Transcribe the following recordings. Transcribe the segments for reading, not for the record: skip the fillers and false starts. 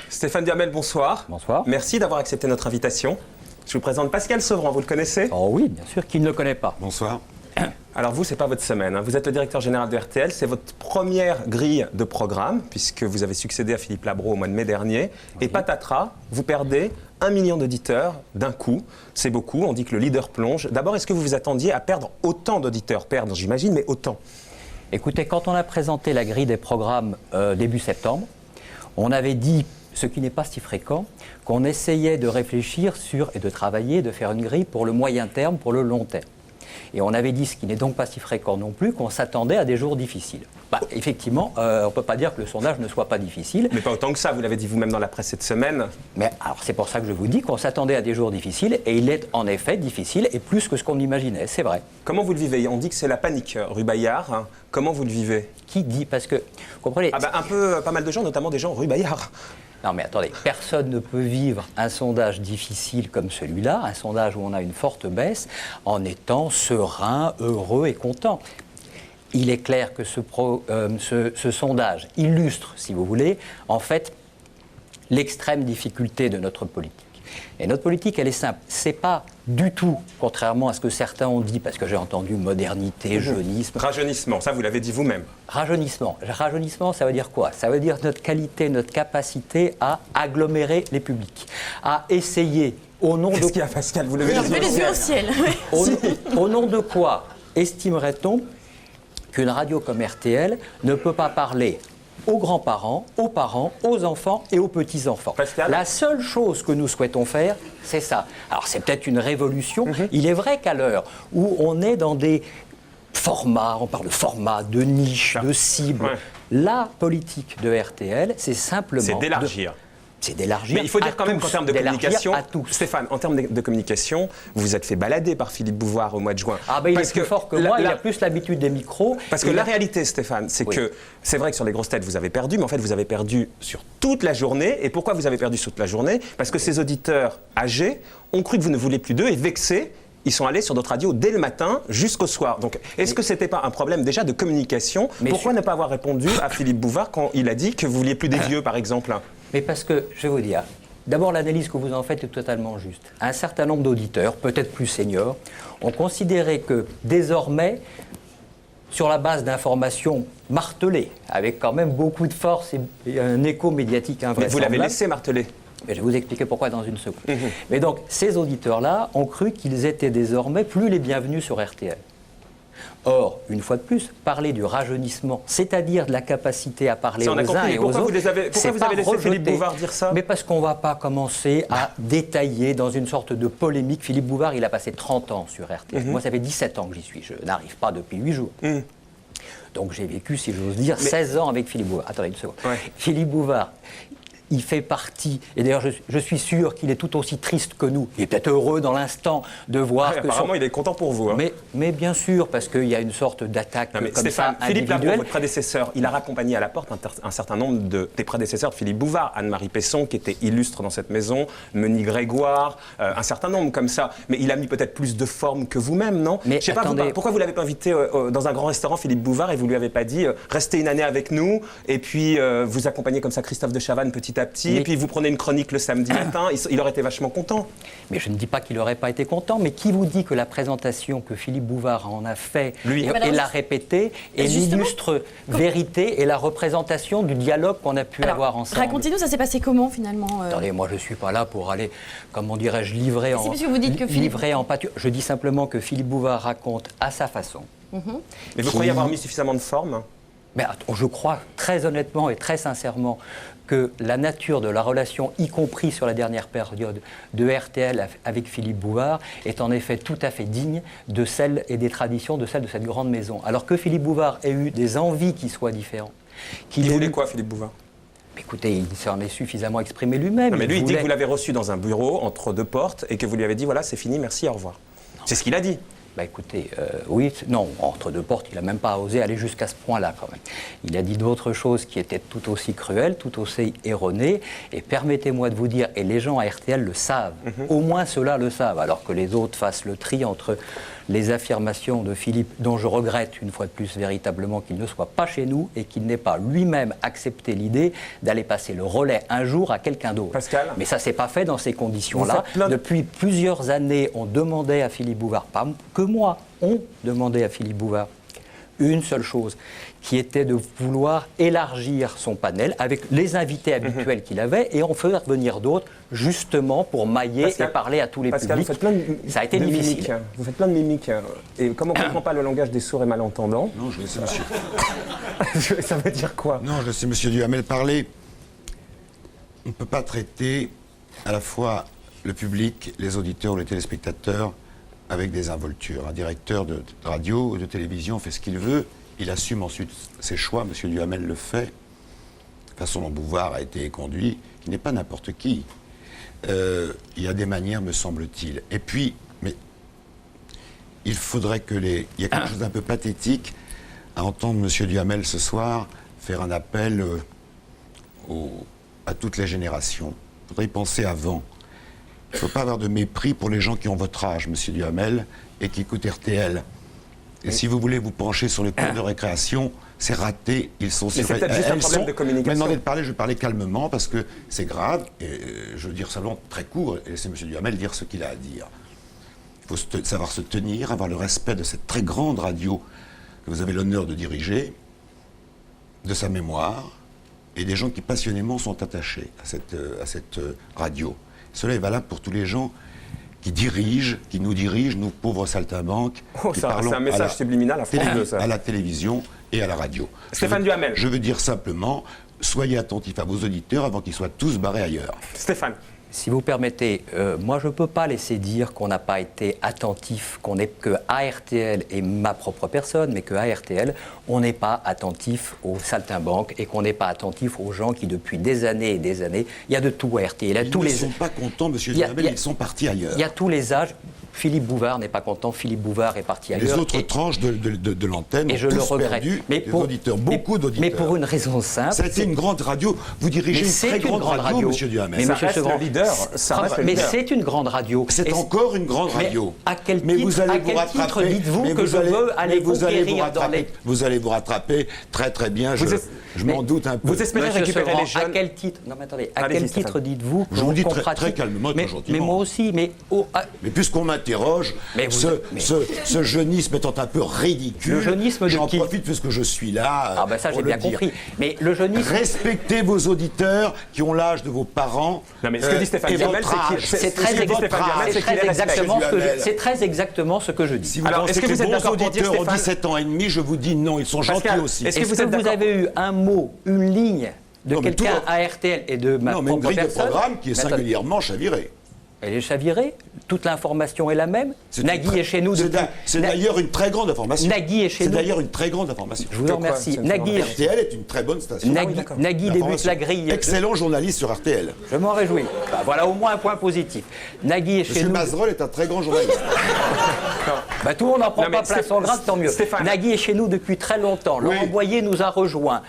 Stéphane Duhamel, bonsoir. Bonsoir. Merci d'avoir accepté notre invitation. Je vous présente Pascal Sevran, vous le connaissez? Oh oui, bien sûr, qui ne le connaît pas. Bonsoir. Alors vous, c'est pas votre semaine, hein. Vous êtes le directeur général de RTL, c'est votre première grille de programme, puisque vous avez succédé à Philippe Labro au mois de mai dernier. Oui. Et patatras, vous perdez 1 million d'auditeurs d'un coup. C'est beaucoup, on dit que le leader plonge. D'abord, est-ce que vous vous attendiez à perdre autant d'auditeurs? Perdre, j'imagine, mais autant. Écoutez, quand on a présenté la grille des programmes début septembre, on avait dit, ce qui n'est pas si fréquent, qu'on essayait de réfléchir sur et de travailler, de faire une grille pour le moyen terme, pour le long terme. Et on avait dit, ce qui n'est donc pas si fréquent non plus, qu'on s'attendait à des jours difficiles. Bah, effectivement, on ne peut pas dire que le sondage ne soit pas difficile. Mais pas autant que ça, vous l'avez dit vous-même dans la presse cette semaine. Mais alors c'est pour ça que je vous dis qu'on s'attendait à des jours difficiles, et il est en effet difficile, et plus que ce qu'on imaginait, c'est vrai. Comment vous le vivez? On dit que c'est la panique, rue Bayard. Hein. Comment vous le vivez? Qui dit? Parce que, vous comprenez... pas mal de gens, notamment des gens rue Bayard. Non mais attendez, personne ne peut vivre un sondage difficile comme celui-là, un sondage où on a une forte baisse, en étant serein, heureux et content. Il est clair que ce sondage illustre, si vous voulez, en fait, l'extrême difficulté de notre politique. Et notre politique, elle est simple. C'est pas du tout, contrairement à ce que certains ont dit, parce que j'ai entendu modernité, jeunisme. Rajeunissement, ça vous l'avez dit vous-même. Rajeunissement. Rajeunissement, ça veut dire quoi? Ça veut dire notre qualité, notre capacité à agglomérer les publics, à essayer, au nom de... Qu'est-ce qu'il y a, Pascal? Vous levez les yeux au ciel. Au nom de quoi estimerait-on qu'une radio comme RTL ne peut pas parler aux grands-parents, aux parents, aux enfants et aux petits-enfants? Pascal? La seule chose que nous souhaitons faire, c'est ça. Alors c'est peut-être une révolution. Il est vrai qu'à l'heure où on est dans des formats, on parle de formats, de niches, de cibles, la politique de RTL, c'est simplement... C'est d'élargir. C'est d'élargir. Mais il faut dire quand même qu'en termes de communication, à tous. Stéphane, en termes de communication, vous vous êtes fait balader par Philippe Bouvard au mois de juin. Ah ben il est plus fort que moi, il a plus l'habitude des micros. Parce que la réalité, Stéphane, c'est que c'est vrai que sur les grosses têtes, vous avez perdu, mais en fait, vous avez perdu sur toute la journée. Et pourquoi vous avez perdu sur toute la journée? Parce que ces auditeurs âgés ont cru que vous ne voulez plus d'eux et vexés. Ils sont allés sur d'autres radios dès le matin jusqu'au soir. Donc, est-ce que ce n'était pas un problème déjà de communication? Pourquoi ne pas avoir répondu à Philippe Bouvard quand il a dit que vous vouliez plus des vieux, par exemple? Mais parce que, je vais vous dire, d'abord l'analyse que vous en faites est totalement juste. Un certain nombre d'auditeurs, peut-être plus seniors, ont considéré que désormais, sur la base d'informations martelées, avec quand même beaucoup de force et un écho médiatique invraisemblable... Mais vous l'avez laissé marteler. Je vais vous expliquer pourquoi dans une seconde. Mais donc, ces auditeurs-là ont cru qu'ils étaient désormais plus les bienvenus sur RTL. Or, une fois de plus, parler du rajeunissement, c'est-à-dire de la capacité à parler aux uns et aux autres... Pourquoi vous avez laissé Philippe Bouvard dire ça? Mais parce qu'on ne va pas commencer à détailler dans une sorte de polémique. Philippe Bouvard, il a passé 30 ans sur RTL. Moi, ça fait 17 ans que j'y suis. Je n'arrive pas depuis 8 jours. Donc j'ai vécu, si j'ose dire, 16 ans avec Philippe Bouvard. Attendez une seconde. Philippe Bouvard... Il fait partie, et d'ailleurs je suis sûr qu'il est tout aussi triste que nous. Il est peut-être heureux dans l'instant de voir que... Apparemment, il est content pour vous. Hein. Mais bien sûr, parce qu'il y a une sorte d'attaque comme Stéphane, ça Philippe individuelle. Labro, votre prédécesseur, il a raccompagné à la porte un certain nombre des prédécesseurs de Philippe Bouvard. Anne-Marie Pesson, qui était illustre dans cette maison, Meunier Grégoire, un certain nombre comme ça. Mais il a mis peut-être plus de forme que vous-même, non? Mais je sais pas, pourquoi vous l'avez pas invité dans un grand restaurant, Philippe Bouvard, et vous lui avez pas dit restez une année avec nous, et puis vous accompagnez comme ça Christophe de Chavannes petit à petit, et puis vous prenez une chronique le samedi matin, il aurait été vachement content. Mais je ne dis pas qu'il n'aurait pas été content, mais qui vous dit que la présentation que Philippe Bouvard en a fait et l'a répétée est l'illustre vérité et la représentation du dialogue qu'on a pu avoir ensemble? Racontez-nous, ça s'est passé comment finalement Attendez, moi je ne suis pas là pour aller, comment dirais-je, livrer en pâture. Je dis simplement que Philippe Bouvard raconte à sa façon. Mais vous croyez avoir mis suffisamment de forme? Mais je crois très honnêtement et très sincèrement que la nature de la relation, y compris sur la dernière période de RTL avec Philippe Bouvard, est en effet tout à fait digne de celle et des traditions de celle de cette grande maison. Alors que Philippe Bouvard ait eu des envies qui soient différentes. Il voulait quoi, Philippe Bouvard? Écoutez, il s'en est suffisamment exprimé lui-même. Mais lui, il dit que vous l'avez reçu dans un bureau entre deux portes et que vous lui avez dit voilà, c'est fini, merci, au revoir. C'est ce qu'il a dit. Bah écoutez, oui, non, entre deux portes, il n'a même pas osé aller jusqu'à ce point-là quand même. Il a dit d'autres choses qui étaient tout aussi cruelles, tout aussi erronées, et permettez-moi de vous dire, et les gens à RTL le savent, au moins ceux-là le savent, alors que les autres fassent le tri entre les affirmations de Philippe, dont je regrette une fois de plus véritablement qu'il ne soit pas chez nous et qu'il n'ait pas lui-même accepté l'idée d'aller passer le relais un jour à quelqu'un d'autre. Pascal. Mais ça ne s'est pas fait dans ces conditions-là. Vous faites plein de- Depuis plusieurs années, on demandait à Philippe Bouvard, pas que moi, on demandait à Philippe Bouvard une seule chose, qui était de vouloir élargir son panel avec les invités habituels qu'il avait et en faire venir d'autres, justement pour mailler Pascal, et parler à tous les Pascal, publics. vous faites plein de, Ça a été de difficile. mimiques, hein. Vous faites plein de mimiques. Hein. Et comme on ne comprend pas le langage des sourds et malentendants, Non, je laisse monsieur. ça veut dire quoi? Non, je laisse monsieur Duhamel parler. On ne peut pas traiter à la fois le public, les auditeurs ou les téléspectateurs avec des involtures. Un directeur de radio ou de télévision fait ce qu'il veut. Il assume ensuite ses choix. Monsieur Duhamel le fait. La façon dont Bouvard a été conduit, il n'est pas n'importe qui. Il y a des manières, me semble-t-il. Et puis, mais il faudrait que il y a quelque chose d'un peu pathétique à entendre monsieur Duhamel ce soir faire un appel à toutes les générations. Il faudrait y penser avant. Il ne faut pas avoir de mépris pour les gens qui ont votre âge, monsieur Duhamel, et qui écoutent RTL. Et si vous voulez vous pencher sur les cours de récréation, c'est raté. Ils sont Mais c'est peut-être juste un problème de communication. Maintenant de parler, je vais parler calmement parce que c'est grave. Et je veux dire simplement très court et laisser monsieur Duhamel dire ce qu'il a à dire. Il faut savoir se tenir, avoir le respect de cette très grande radio que vous avez l'honneur de diriger, de sa mémoire, et des gens qui passionnément sont attachés à cette radio. Cela est valable pour tous les gens qui nous dirigent, nous pauvres saltimbanques, Oh, qui ça, parlons c'est un message subliminal à France 2, ça. à la télévision et à la radio. Stéphane Duhamel. Je veux dire simplement, soyez attentifs à vos auditeurs avant qu'ils soient tous barrés ailleurs. Stéphane. Si vous permettez, moi je ne peux pas laisser dire qu'on n'a pas été attentif, qu'on n'est que à RTL et ma propre personne, mais qu'à RTL, on n'est pas attentif aux saltimbanques et qu'on n'est pas attentif aux gens qui depuis des années et des années, il y a de tout à RTL. Il y a Ils tous ne les... sont pas contents, monsieur Il y a- Duhamel, il y a- ils sont partis ailleurs. Il y a tous les âges. Philippe Bouvard n'est pas content, Philippe Bouvard est parti Les ailleurs. autres tranches de l'antenne et ont je le tous regrette. perdu des auditeurs, beaucoup d'auditeurs. Mais pour une raison simple. Ça a été une grande radio. Vous dirigez Mais une c'est très une grande grande radio, radio. monsieur Duhamel. Mais Ça monsieur reste Segran, le leader. Ça reste le mais leader. c'est une grande radio. C'est Et encore une grande mais radio. à quel Mais titre, vous allez à vous quel rattraper. titre dites-vous Mais que je veux aller mais vous allez vous conquérir dans rattraper. les... Vous allez vous rattraper très très bien. Je m'en doute un peu. Vous espérez Monsieur récupérer Segran, les jeunes. à quel titre, non mais attendez, à Allez-y, quel Stéphane. titre dites-vous Je vous qu'on le dis très- pratique- très calmement, très gentiment. Mais moi aussi, mais... Mais puisqu'on m'interroge, Mais vous- ce jeunisme étant un peu ridicule, Le jeunisme de j'en qui profite puisque je suis là. Ah ben ça pour j'ai le bien dire. compris. Mais le jeunisme... Respectez vos auditeurs qui ont l'âge de vos parents. Non, mais ce que dit Stéphane et Duhamel, votre c'est qu'il- âge. C'est très, Ce que dit Stéphane Duhamel, c'est qu'il les respecte. c'est très exactement ce que je dis. Si vous Alors, pensez est-ce que que vous êtes les bons d'accord pour dire, auditeurs ont Stéphane 17 ans et demi, je vous dis non, ils sont Pascal, gentils aussi. est-ce que Est-ce vous que êtes vous d'accord avez eu un mot, une ligne de Non, mais quelqu'un tout- à RTL et de ma Non, mais une propre grille de personne programme qui est Mais attendez, singulièrement chavirée. Elle est chavirée. Toute l'information est la même. Nagui est chez nous depuis... C'est d'ailleurs une très grande information. Nagui est chez C'est nous. d'ailleurs une très grande information. Je vous De en quoi, remercie. cette Nagui, RTL est une très bonne station. Nagui, d'accord. Nagui débute D'information. la grille. Excellent journaliste sur RTL. Je m'en réjouis. Bah, voilà au moins un point positif. Nagui est chez Monsieur nous. Mazerol est un très grand journaliste. Bah, tout le monde n'en prend Non, mais pas place en grade, tant mieux. Stéphane. Nagui est chez nous depuis très longtemps. Laurent Boyer nous a rejoints.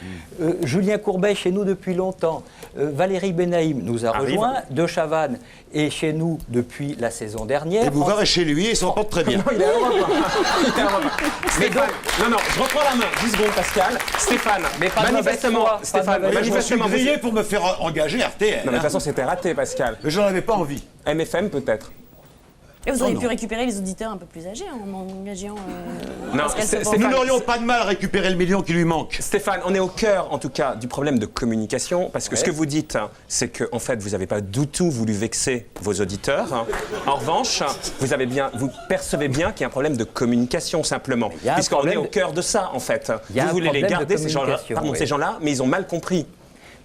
Julien Courbet est chez nous depuis longtemps. Valérie Benaïm nous a Arrive. rejoints. De Chavannes est chez nous depuis la saison dernière. Et Bouvard est chez lui et il s'en porte très bien. Non, il est à Europe 1. Il est à Europe 1. Stéphane, non, je reprends la main. 10 secondes, Pascal. Stéphane, Mais pas de manifestement, mauvaise foi, Stéphane, pas de mauvaise Je me suis manifestement, vous- grillé pour me faire engager RTL. Non, mais de toute façon, c'était raté, Pascal. Mais j'en avais pas envie. MFM, peut-être. Et vous auriez non. pu récupérer les auditeurs un peu plus âgés en engageant. Non, Pascal c'est- Sevran. c'est- Nous n'aurions pas de mal à récupérer le million qui lui manque. Stéphane, on est au cœur, en tout cas, du problème de communication, parce que ce que vous dites, c'est que, en fait, vous n'avez pas du tout voulu vexer vos auditeurs. En revanche, vous percevez bien qu'il y a un problème de communication, simplement, y a un puisqu'on est problème au cœur de ça, en fait. Il y a Vous un voulez les problème de garder, ces gens-là, communication, oui. ces gens-là, mais ils ont mal compris.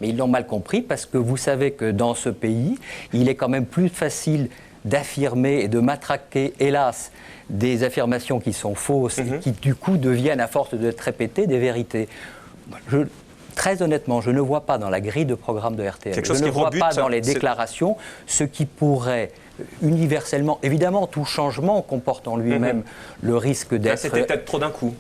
Mais ils l'ont mal compris parce que vous savez que dans ce pays, il est quand même plus facile d'affirmer et de matraquer, hélas, des affirmations qui sont fausses et qui, du coup, deviennent, à force d'être répétées, des vérités. Très honnêtement, je ne vois pas dans la grille de programme de RTL, Quelque je chose ne qui vois rebute, pas dans les c'est- déclarations ce qui pourrait universellement, évidemment, tout changement comporte en lui-même le risque Là, d'être... c'était peut-être trop d'un coup.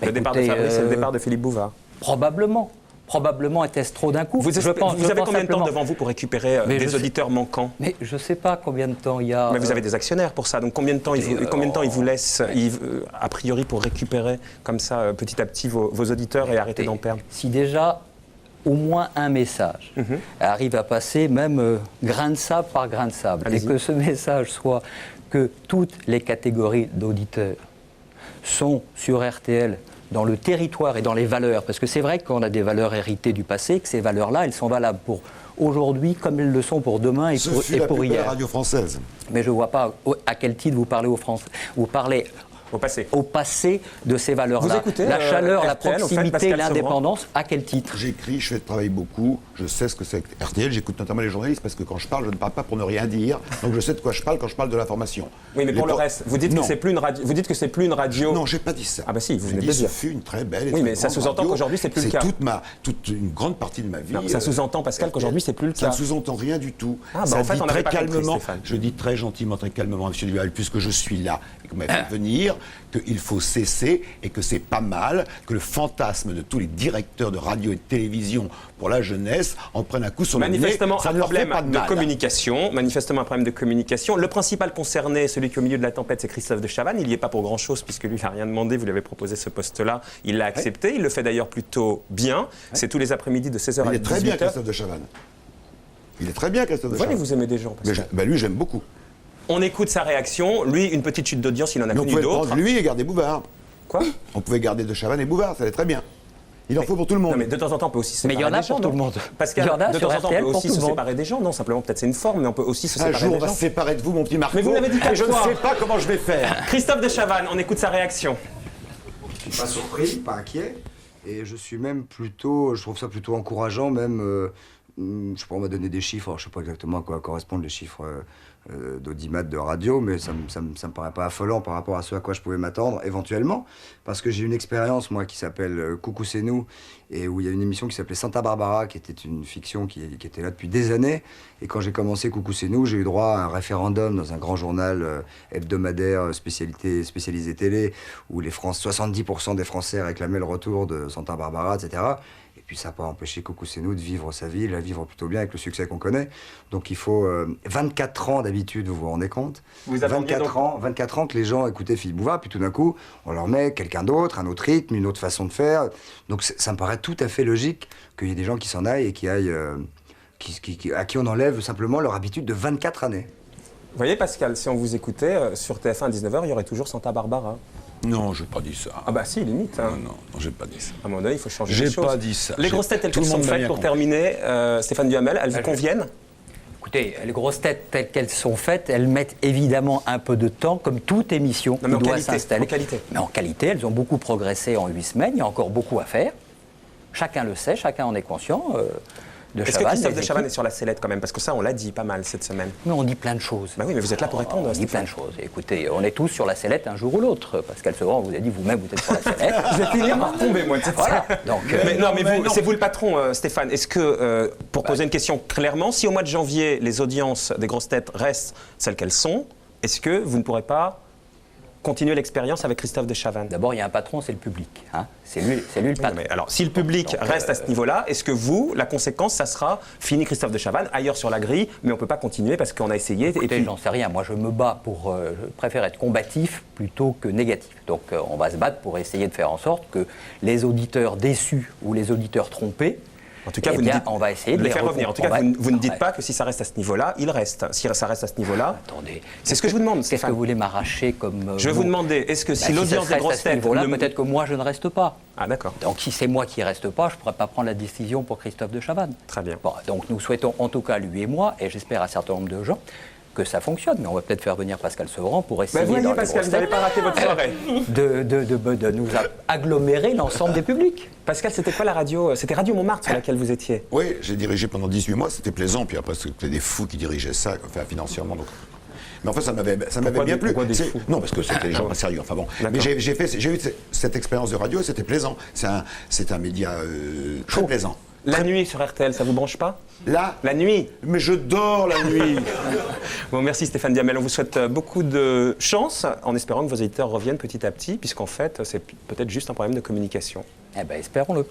Le départ de Écoutez, Fabrice et le départ de Philippe Bouvard. Probablement. Probablement était-ce trop d'un coup. Vous avez combien de temps devant vous pour récupérer des auditeurs manquants? Mais je ne sais pas combien de temps il y a... Mais vous avez des actionnaires pour ça, donc combien de temps ils vous laissent, a priori, pour récupérer comme ça, petit à petit, vos auditeurs et arrêter d'en perdre? Si déjà, au moins un message arrive à passer, même grain de sable par grain de sable, et que ce message soit que toutes les catégories d'auditeurs sont sur RTL dans le territoire et dans les valeurs, parce que c'est vrai qu'on a des valeurs héritées du passé, que ces valeurs-là, elles sont valables pour aujourd'hui comme elles le sont pour demain et pour hier. Radio française. Mais je ne vois pas à quel titre vous parlez aux Français. Vous parlez au passé de ces valeurs-là. La chaleur, la proximité, l'indépendance, à quel titre? J'écris, je travaille beaucoup, je sais ce que c'est que RTL, j'écoute notamment les journalistes parce que quand je parle, je ne parle pas pour ne rien dire, donc je sais de quoi je parle quand je parle de l'information. Oui, mais pour le reste, vous dites que c'est plus une radio. Vous dites que c'est plus une radio. Non, j'ai pas dit ça. Ah bah si, vous venez de le le dire. Ce fut une très belle et oui, très mais ça grande sous-entend radio. qu'aujourd'hui c'est plus le cas. C'est toute une grande partie de ma vie. Non, ça sous-entend, Pascal, qu'aujourd'hui c'est plus le cas. Ça ne sous-entend rien du tout. Ça en fait, on très pas calmement. Compris, je dis très gentiment, très calmement à M. Duval, puisque je suis là et que vous m'avez fait venir, qu'il faut cesser et que c'est pas mal que le fantasme de tous les directeurs de radio et de télévision pour la jeunesse en prenne un coup sur le nez. Manifestement, Ça un ne leur fait problème pas de de mal. communication. Manifestement, un problème de communication. Le principal concerné, celui qui est au milieu de la tempête, c'est Christophe de Chavannes. Il n'y est pas pour grand-chose puisque lui, il n'a rien demandé. Vous lui avez proposé ce poste-là. Il l'a accepté. Il le fait d'ailleurs plutôt bien. C'est tous les après-midi de 16h à 18h. Il est très bien, Christophe de Chavannes. Il est très bien, Christophe de Chavannes. Vous aimez des gens, Pascal. Lui, j'aime beaucoup. On écoute sa réaction. Lui, une petite chute d'audience, il en a Mais on connu pouvait d'autres. prendre lui et garder Bouvard. Quoi? On pouvait garder de Chavannes et Bouvard, ça allait très bien. Il en faut pour tout le monde. Non, mais de temps en temps, on peut aussi se Mais il y séparer en a des gens, pour tout non le monde. Pascal, Il y en a de sur temps en temps, on RTL peut pour aussi tout se le monde. séparer des gens. Non, simplement, peut-être c'est une forme, mais on peut aussi se Un séparer jour, des on va gens. se séparer de vous, mon petit Marco. Mais vous l'avez dit quatre et je ne fois. sais pas comment je vais faire. Christophe de Chavannes, on écoute sa réaction. Je suis pas surpris, pas inquiet. Et je suis même plutôt, je trouve ça plutôt encourageant, même, je sais pas, on m'a donné des chiffres, alors je sais pas exactement à quoi correspondent les chiffres d'audimat de radio, mais ça me paraît pas affolant par rapport à ce à quoi je pouvais m'attendre, éventuellement, parce que j'ai une expérience, moi, qui s'appelle Coucou c'est nous, et où il y a une émission qui s'appelait Santa Barbara, qui était une fiction qui était là depuis des années, et quand j'ai commencé Coucou c'est nous, j'ai eu droit à un référendum dans un grand journal hebdomadaire spécialisé télé, où 70% des Français réclamaient le retour de Santa Barbara, etc. Et puis ça n'a pas empêché Coucou c'est nous de vivre sa vie, la vivre plutôt bien avec le succès qu'on connaît. Donc il faut 24 ans d'habitude, vous vous rendez compte? Vous attendiez 24 ans que les gens écoutaient Philippe Bouvard, puis tout d'un coup, on leur met quelqu'un d'autre, un autre rythme, une autre façon de faire. Donc ça me paraît tout à fait logique qu'il y ait des gens qui s'en aillent et qui aillent, à qui on enlève simplement leur habitude de 24 années. Vous voyez, Pascal, si on vous écoutait, sur TF1 à 19h, il y aurait toujours Santa Barbara. Non, je n'ai pas dit ça. Ah bah si, limite. Hein. Non, j'ai pas dit ça. À un moment donné, il faut changer les J'ai choses. pas dit ça. Les grosses têtes telles Tout qu'elles le sont monde m'a faites, bien pour compris. terminer, Stéphane Duhamel, elles vous conviennent? Écoutez, les grosses têtes telles qu'elles sont faites, elles mettent évidemment un peu de temps, comme toute émission Non, mais qui en doit qualité, s'installer. en qualité. Mais en qualité, elles ont beaucoup progressé en 8 semaines, il y a encore beaucoup à faire. Chacun le sait, chacun en est conscient. Est-ce que Christophe de Chavannes est sur la sellette quand même? Parce que ça, on l'a dit pas mal cette semaine. Mais on dit plein de choses. Bah oui, mais vous êtes là pour répondre, On dit plein Stéphane. de choses. Écoutez, on est tous sur la sellette un jour ou l'autre. Pascal Sevran vous a dit vous-même, vous êtes sur la sellette. Je vais finir par tomber, moi. Voilà. Donc, Mais non, mais vous, c'est vous le patron, Stéphane. Est-ce que, pour poser une question clairement, si au mois de janvier, les audiences des grosses têtes restent celles qu'elles sont, est-ce que vous ne pourrez pas continuer l'expérience avec Christophe de Chavannes? d'abord, il y a un patron, c'est le public. Hein. C'est lui le Oui, patron. mais alors, si le public reste à ce niveau-là, est-ce que vous, la conséquence, ça sera fini Christophe de Chavannes, ailleurs sur la grille, mais on ne peut pas continuer parce qu'on a essayé. Écoutez, et puis, j'en sais rien. Moi, je me bats pour. Je préfère être combatif plutôt que négatif. Donc, on va se battre pour essayer de faire en sorte que les auditeurs déçus ou les auditeurs trompés. en tout cas, eh vous ne bien, dites, on va essayer de les faire revenir. En tout cas, vous ne dites Ouais. pas que si ça reste à ce niveau-là, il reste. Si ça reste à ce niveau-là, Attendez. c'est ce que je vous demande, Qu'est-ce que Stéphane. vous voulez m'arracher comme. Je vais vous demander, est-ce que si ça l'audience des reste à grosses ce têtes niveau-là, ne- peut-être que moi, je ne reste pas. Ah d'accord. Donc, si c'est moi qui ne reste pas, je ne pourrais pas prendre la décision pour Christophe de Chavannes. Très bien. Bon, donc, nous souhaitons, en tout cas, lui et moi, et j'espère un certain nombre de gens, que ça fonctionne. Mais on va peut-être faire venir Pascal Sevran pour essayer, Ben voyez, dans les Pascal, grosses vous n'allez têtes, pas rater votre soirée. de nous agglomérer l'ensemble des publics. Pascal, c'était quoi la radio? C'était Radio Montmartre sur laquelle vous étiez. Oui, j'ai dirigé pendant 18 mois, c'était plaisant, puis après c'était des fous qui dirigeaient ça, enfin, financièrement. Donc. Mais en fait, ça m'avait bien plu. pourquoi des fous Non, parce que c'était des gens pas sérieux. Enfin bon. Mais j'ai eu cette expérience de radio, c'était plaisant. C'est un média très plaisant. La nuit sur RTL, ça vous branche pas? Là, La nuit. mais je dors la nuit. Bon, merci Stéphane Duhamel. On vous souhaite beaucoup de chance en espérant que vos éditeurs reviennent petit à petit, puisqu'en fait, c'est peut-être juste un problème de communication. Eh bien, espérons-le.